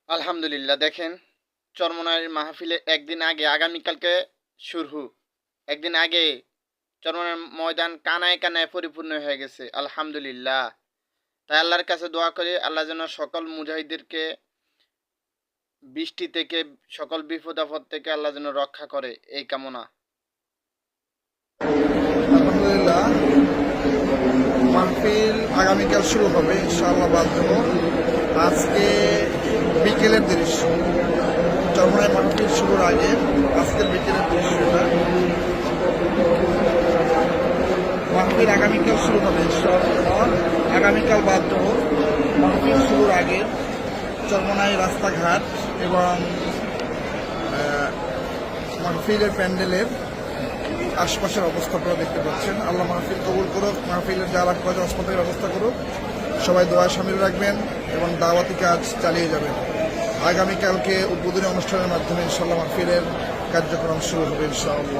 আলহামদুলিল্লাহ দেখেন চরমনাইয়ের মাহফিলে একদিন আগে আগামীকালকে শুরু একদিন আগে চরমনাইয়ের ময়দান কানায় কানায় পরিপূর্ণ হয়ে গেছে আলহামদুলিল্লাহ। তাই আল্লাহর কাছে দোয়া করি আল্লাহ যেন সকল মুজাহিদদেরকে বৃষ্টি থেকে সকল বিপদ আপদ থেকে আল্লাহ যেন রক্ষা করে এই কামনা। আলহামদুলিল্লাহ মাহফিল আগামীকাল শুরু হবে ইনশাআল্লাহ বাদ দেব। আজকে বিকেলের দৃশ্য চরমনাই মাহফিল শুরুর আগে আজকের বিকেলের দৃশ্যটা মাহফিল আগামীকাল শুরু হবে ইনশাআল্লাহ। আগামীকাল বাদ দেব মাহফিল শুরুর আগে চরমনাই রাস্তাঘাট এবং মাহফিলের প্যান্ডেলের আশপাশের অবস্থা আপনারা দেখতে পাচ্ছেন। আল্লাহ মাহফিল কবুল করুক, মাহফিলের যা রাখা আছে হাসপাতালের ব্যবস্থা করুক। সবাই দোয়ায় শামিল রাখবেন এবং দাওয়াতি কাজ চালিয়ে যাবেন। আগামীকালকে উদ্বোধনী অনুষ্ঠানের মাধ্যমে ইনশাআল্লাহ মাহফিলের কার্যক্রম শুরু হবে ইনশাআল্লাহ।